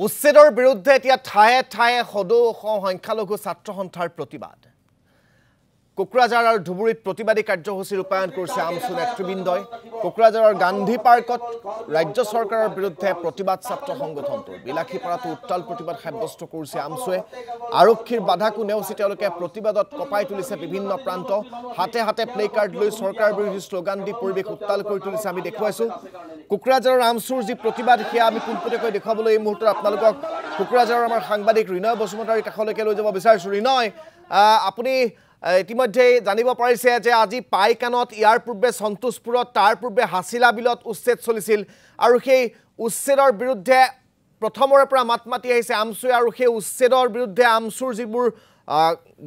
উচ্ছেদৰ বিৰুদ্ধে এতিয়া ঠায়ে ঠায়ে সদৌ অসম সংখ্যালঘু ছাত্ৰ সন্থাৰ প্ৰতিবাদ কোকৰাঝাৰ আৰু ধুবুৰীত প্ৰতিবাদী কাৰ্যসূচী ৰূপায়ণ কৰিছে আমছু নেতৃবৃন্দই কোকৰাঝাৰৰ গান্ধী পাৰ্কত ৰাজ্য চৰকাৰৰ বিৰুদ্ধে প্ৰতিবাদ ছাত্ৰ সংগঠনটোৰ বিলাসীপাৰাটো উত্তাল প্ৰতিবাদ সাব্যস্ত কৰিছে আমছুৱে আৰক্ষীৰ বাধাকো নেওচি তেওঁলোকে প্ৰতিবাদত কপাই তুলিছে বিভিন্ন প্ৰান্ত হাতে হাতে প্লে কাৰ্ড লৈ চৰকাৰ বিৰোধী শ্লোগান দি পৰিৱেশ উত্তাল কৰি তুলিছে আমি দেখুৱাইছো কোকৰাঝাৰৰ আমছুৰ যি প্ৰতিবাদ সেয়া আমি পোনপটীয়াকৈ দেখুৱাবলৈ এই মুহূৰ্তত আপোনালোকক কোকৰাঝাৰৰ আমাৰ সাংবাদিক ৰিনয় বসুমতাৰীৰ কাষলৈকে লৈ যাব বিচাৰিছো ৰিনয় আপুনি ইতিমধ্যে জানিব পাৰিছে যে আজি পাইকানত ইয়াৰ পূৰ্বে সন্তোষপুৰত তাৰ পূৰ্বে হাছিলা বিলত উচ্ছেদ চলিছিল আৰু সেই উচ্ছেদৰ বিৰুদ্ধে প্ৰথমৰে পৰা মাতমাতি আহিছে আমছুৱে আৰু সেই উচ্ছেদৰ বিৰুদ্ধে আমছুৰ যিবোৰ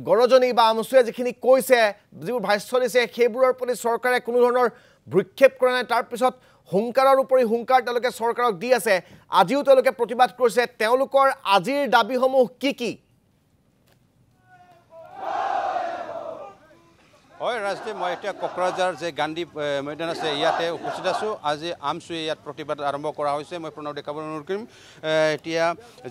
গৰজনী বা আমছুৱে যিখিনি কৈছে যিবোৰ ভাষ্য দিছে সেইবোৰৰ প্ৰতি চৰকাৰে কোনো ধৰণৰ ভ্ৰক্ষেপ কৰা নাই তাৰ পিছত হুংকাৰৰ উপৰি হুংকাৰ তেওঁলোকে চৰকাৰক দি আছে আজিও তেওঁলোকে প্ৰতিবাদ কৰিছে তেওঁলোকৰ আজিৰ দাবীসমূহ কি হয় ৰাজদীপ মই এতিয়া কোকৰাঝাৰ যে গান্ধী ময়দান আছে ইয়াতে উপস্থিত আছোঁ আজি আমছুৱে ইয়াত প্ৰতিবাদ আৰম্ভ কৰা হৈছে মই প্ৰণৱ দেখাবলৈ অনুৰোধ কৰিম এতিয়া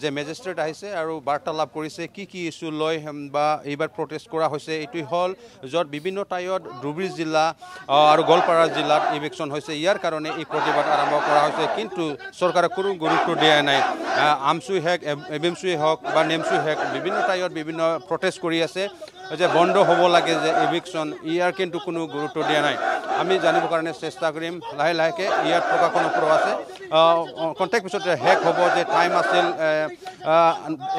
যে মেজিষ্ট্ৰেট আহিছে আৰু বাৰ্তালাপ কৰিছে কি ইছ্যু লৈ বা এইবাৰ প্ৰটেষ্ট কৰা হৈছে এইটো হ'ল য'ত বিভিন্ন ঠাইত ধুবুৰী জিলা আৰু গোৱালপাৰা জিলাত ইভিকশ্যন হৈছে ইয়াৰ কাৰণে এই প্ৰতিবাদ আৰম্ভ কৰা হৈছে কিন্তু চৰকাৰে কোনো গুৰুত্ব দিয়া নাই আমছুৱে হওক এবিএমছুৱে হওক বা নেমছুৱে হওক বিভিন্ন ঠাইত বিভিন্ন প্ৰটেষ্ট কৰি আছে যে বন্ধ হ'ব লাগে যে ইভিকশ্যন ইয়াৰ কিন্তু কোনো গুৰুত্ব দিয়া নাই আমি জানিবৰ কাৰণে চেষ্টা কৰিম লাহে লাহেকৈ ইয়াত প্ৰকাশন পৰা আছে কণ্টেক্ট পিছতে শেষ হ'ব যে টাইম আছিল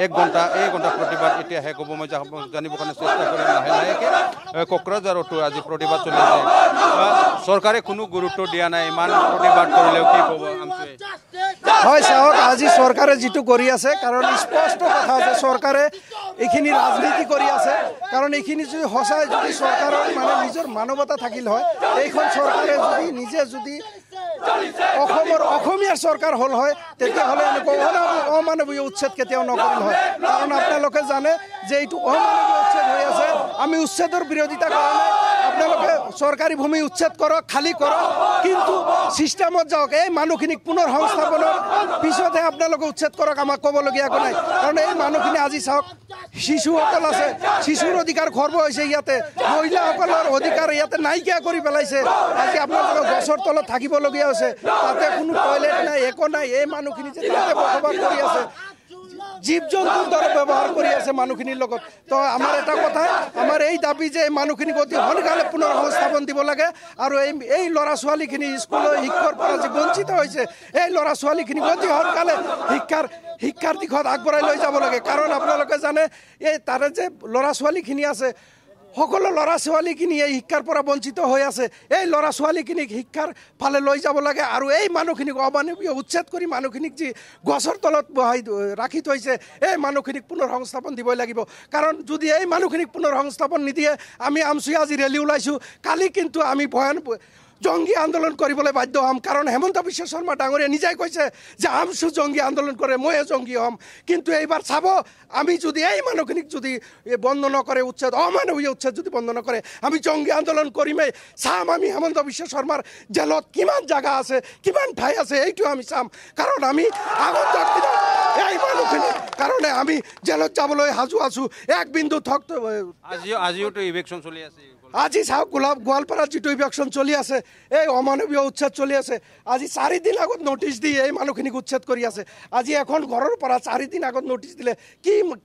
1 ঘণ্টা প্ৰতিবাদ এতিয়া শেষ হ'ব মই জানিবৰ কাৰণে চেষ্টা কৰিম লাহে লাহেকৈ কোকৰাঝাৰতো আজি প্ৰতিবাদ চলি আছে চৰকাৰে কোনো গুৰুত্ব দিয়া নাই ইমান প্ৰতিবাদ কৰিলেও কি ক'ব আমছুৱে হয় চাওক আজি চৰকাৰে যিটো কৰি আছে কাৰণ স্পষ্ট কথা আছে চৰকাৰে এইখিনি ৰাজনীতি কৰি আছে কাৰণ এইখিনি যদি সঁচাই যদি চৰকাৰৰ মানে নিজৰ মানৱতা থাকিল হয় এইখন চৰকাৰে যদি নিজে যদি অসমীয়া চৰকাৰ হ'ল হয় তেতিয়াহ'লে এনেকুৱা অমানৱীয় উচ্ছেদ কেতিয়াও নকৰিল হয় কাৰণ আপোনালোকে জানে যে এইটো অমানৱীয় উচ্ছেদ হৈ আছে আমি উচ্ছেদৰ বিৰোধিতা কৰা নাই আপোনালোকে চৰকাৰী ভূমি উচ্ছেদ কৰক খালী কৰক কিন্তু ছিষ্টেমত যাওক এই মানুহখিনিক পুনৰ সংস্থাপনৰ পিছতহে আপোনালোকে উচ্ছেদ কৰক আমাক ক'বলগীয়া একো নাই কাৰণ এই মানুহখিনি আজি চাওক শিশুসকল আছে শিশুৰ অধিকাৰ খৰ্ব হৈছে ইয়াতে মহিলাসকলৰ অধিকাৰ ইয়াতে নাইকিয়া কৰি পেলাইছে আজি আপোনালোকে গছৰ তলত থাকিবলগীয়া হৈছে তাতে কোনো টয়লেট নাই একো নাই এই মানুহখিনি যে তাতে বসবাস কৰি আছে জীৱ জন্তুৰ দৰে ব্যৱহাৰ কৰি আছে মানুহখিনিৰ লগত তো আমাৰ এটা কথা আমাৰ এই দাবী যে এই মানুহখিনিক অতি সোনকালে পুনৰ সংস্থাপন দিব লাগে আৰু এই ল'ৰা ছোৱালীখিনি স্কুলৰ শিক্ষাৰ পৰা যে বঞ্চিত হৈছে এই ল'ৰা ছোৱালীখিনিক অতি সোনকালে শিক্ষাৰ দিশত আগবঢ়াই লৈ যাব লাগে কাৰণ আপোনালোকে জানে এই তাৰে যে ল'ৰা ছোৱালীখিনি আছে সকলো ল'ৰা ছোৱালীখিনি এই শিক্ষাৰ পৰা বঞ্চিত হৈ আছে এই ল'ৰা ছোৱালীখিনিক শিক্ষাৰ ফালে লৈ যাব লাগে আৰু এই মানুহখিনিক অমানৱীয় উচ্ছেদ কৰি মানুহখিনিক যি গছৰ তলত বহাই ৰাখি থৈছে এই মানুহখিনিক পুনৰ সংস্থাপন দিবই লাগিব কাৰণ যদি এই মানুহখিনিক পুনৰ সংস্থাপন নিদিয়ে আমি আমছুৱে আজি ৰেলী ওলাইছোঁ কালি কিন্তু আমি জংগী আন্দোলন কৰিবলৈ বাধ্য হ'ম কাৰণ হেমন্ত বিশ্ব শৰ্মা ডাঙৰীয়া নিজেই কৈছে যে আমছু জংগী আন্দোলন কৰে ময়ে জংগী হ'ম কিন্তু এইবাৰ চাব আমি যদি এই মানুহখিনিক যদি বন্ধ নকৰে উচ্ছেদ অমানৱীয় উচ্ছেদ যদি বন্ধ নকৰে আমি জংগী আন্দোলন কৰিমেই চাম আমি হেমন্ত বিশ্ব শৰ্মাৰ জেলত কিমান জাগা আছে কিমান ঠাই আছে এইটো আমি চাম কাৰণ আমি আগন্তুক দিনত এই মানুহখিনিৰ কাৰণে আমি জেলত যাবলৈ সাজু আছোঁ এক বিন্দু ঠক আজিওতো ইভিকশ্যন চলি আছে আজি চাওক গোৱালপাৰাত যিটো ইভিকশ্যন চলি আছে এই অমানৱীয় উচ্ছেদ চলি আছে আজি 4 দিন আগত নটিচ দি এই মানুহখিনিক উচ্ছেদ কৰি আছে আজি এখন ঘৰৰ পৰা 4 দিন আগত নটিচ দিলে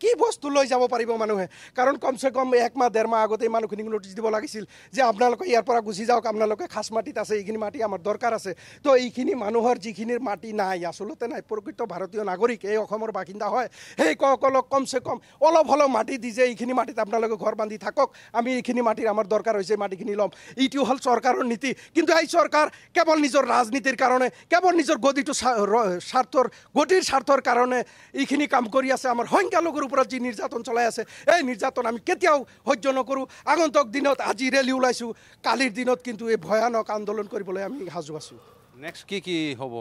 কি বস্তু লৈ যাব পাৰিব মানুহে কাৰণ কমচে কম 1 মাহ 1.5 মাহ আগতে এই মানুহখিনিক নটিচ দিব লাগিছিল যে আপোনালোকে ইয়াৰ পৰা গুচি যাওক আপোনালোকে খাছ মাটিত আছে এইখিনি মাটি আমাৰ দৰকাৰ আছে তো এইখিনি মানুহৰ যিখিনিৰ মাটি নাই আচলতে নাই প্ৰকৃত ভাৰতীয় নাগৰিক এই অসমৰ বাসিন্দা হয় সেইসকলক কমচে কম অলপ হ'লেও মাটি দি যে এইখিনি মাটিত আপোনালোকে ঘৰ বান্ধি থাকক আমি এইখিনি মাটিৰ আমাৰ দৰকাৰ হৈছে মাটিখিনি ল'ম এইটো হ'ল চৰকাৰৰ নীতি কিন্তু এই চৰকাৰ কেৱল নিজৰ ৰাজনীতিৰ কাৰণে কেৱল নিজৰ গতিৰ স্বাৰ্থৰ কাৰণে এইখিনি কাম কৰি আছে আমাৰ সংখ্যালঘুৰ ওপৰত যি নিৰ্যাতন চলাই আছে এই নিৰ্যাতন আমি কেতিয়াও সহ্য নকৰোঁ আগন্তুক দিনত আজি ৰেলী ওলাইছোঁ কালিৰ দিনত কিন্তু এই ভয়ানক আন্দোলন কৰিবলৈ আমি সাজু আছোঁ নেক্সট কি হ'ব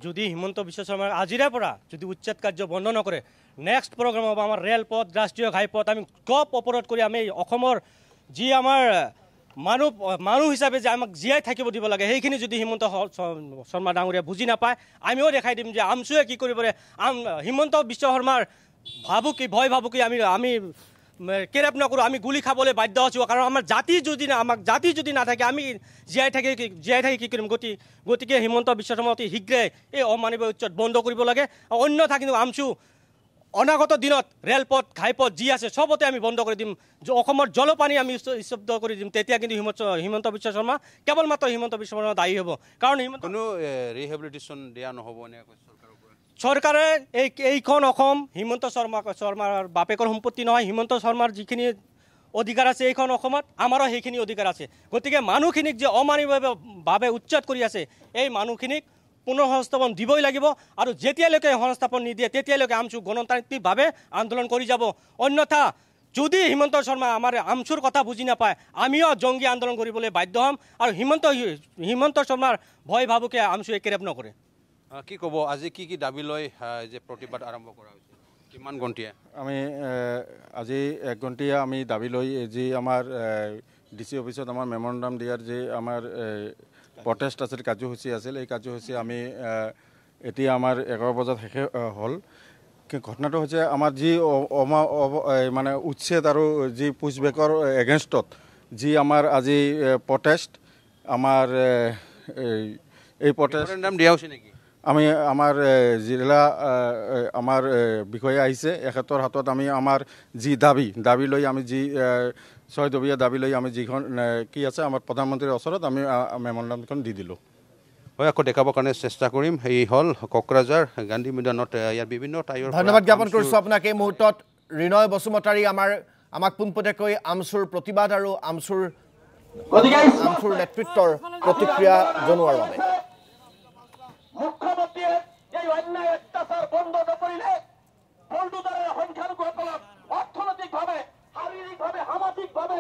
যদি হিমন্ত বিশ্ব শৰ্মাৰ আজিৰে পৰা যদি উচ্ছেদ কাৰ্য বন্ধ নকৰে নেক্সট প্ৰগ্ৰাম হ'ব আমাৰ ৰেলপথ ৰাষ্ট্ৰীয় ঘাইপথ আমি গপ অপৰাধ কৰি আমি অসমৰ যি আমাৰ মানুহ হিচাপে যে আমাক জীয়াই থাকিব দিব লাগে সেইখিনি যদি হিমন্ত শৰ্মা ডাঙৰীয়া বুজি নাপায় আমিও দেখাই দিম যে আমচুৱে কি কৰিব হিমন্ত বিশ্ব শৰ্মাৰ ভাবুকি ভয় ভাবুকি আমি কেৰেপ নকৰোঁ আমি গুলি খাবলৈ বাধ্য আছোঁ কাৰণ আমাৰ জাতি যদি নাথাকে আমি জীয়াই থাকি কি কৰিম গতিকে হিমন্ত বিশ্ব শৰ্মা অতি শীঘ্ৰে এই অমানৱীয় উচ্ছেদ বন্ধ কৰিব লাগে অন্যথা কিন্তু আমচু অনাগত দিনত ৰেলপথ ঘাইপথ যি আছে চবতে আমি বন্ধ কৰি দিম অসমৰ জলপানী আমি স্তব্ধ কৰি দিম তেতিয়া কিন্তু হিমন্ত বিশ্ব শৰ্মা কেৱল মাত্ৰ হিমন্ত বিশ্ব শৰ্মা দায়ী হ'ব কাৰণ কোনো ৰিহেবিলিটেশ্যন দিয়া নহ'ব এনেকৈ চৰকাৰে এইখন অসম হিমন্ত শৰ্মাৰ বাপেকৰ সম্পত্তি নহয় হিমন্ত শৰ্মাৰ যিখিনি অধিকাৰ আছে এইখন অসমত আমাৰো সেইখিনি অধিকাৰ আছে গতিকে মানুহখিনিক যে অমানৱীয়ভাৱে উচ্ছেদ কৰি আছে এই মানুহখিনিক পুনৰ সংস্থাপন দিবই লাগিব আৰু যেতিয়ালৈকে সংস্থাপন নিদিয়ে তেতিয়ালৈকে আমচু গণতান্ত্ৰিকভাৱে আন্দোলন কৰি যাব অন্যথা যদি হিমন্ত শৰ্মা আমাৰ আমচুৰ কথা বুজি নাপায় আমিও জংগী আন্দোলন কৰিবলৈ বাধ্য হ'ম আৰু হিমন্ত শৰ্মাৰ ভয় ভাবুকে আমচুৱে কেৰেপ নকৰে কি ক'ব আজি কি দাবী লৈ যে প্ৰতিবাদ আৰম্ভ কৰা হৈছে কিমান ঘণ্টীয়া আমি আজি 1 ঘণ্টীয়া আমি দাবী লৈ যি আমাৰ ডিচি অফিচত আমাৰ মেমৰেণ্ডাম দিয়াৰ যি আমাৰ প্ৰটেষ্ট আছিল কাৰ্যসূচী আছিল এই কাৰ্যসূচী আমি এতিয়া আমাৰ 11 বজাত শেষ হ'ল ঘটনাটো হৈছে আমাৰ যি মানে উচ্ছেদ আৰু যি পুছবেকৰ এগেইনষ্টত যি আমাৰ আজি প্ৰটেষ্ট আমাৰ এই প্ৰটেষ্ট মেমৰেণ্ডাম দিয়া হৈছে নেকি আমি আমাৰ জিলা আমাৰ বিষয়া আহিছে এখেতৰ হাতত আমি আমাৰ যি দাবী লৈ আমি যি 6 দবিয়া দাবী লৈ আমি যিখন কি আছে আমাৰ প্ৰধানমন্ত্ৰীৰ ওচৰত আমি মেমৰেণ্ডামখন দি দিলোঁ হয় আকৌ দেখাবৰ কাৰণে চেষ্টা কৰিম এই হ'ল কোকৰাঝাৰ গান্ধী মৈদানত ইয়াৰ বিভিন্ন ঠাইৰ ধন্যবাদ জ্ঞাপন কৰিছোঁ আপোনাক এই মুহূৰ্তত ৰিনয় বসুমতাৰী আমাক পোনপটীয়াকৈ আমচুৰ প্ৰতিবাদ আৰু আমচুৰ নেতৃত্বৰ প্ৰতিক্ৰিয়া জনোৱাৰ বাবে মুখ্যমন্ত্ৰীয়ে এই অন্যায় অত্যাচাৰ বন্ধ নকৰিলে ফলদুদাৰে সংখ্যালঘুসকলক অৰ্থনৈতিকভাৱে শাৰীৰিকভাৱে সামাজিকভাৱে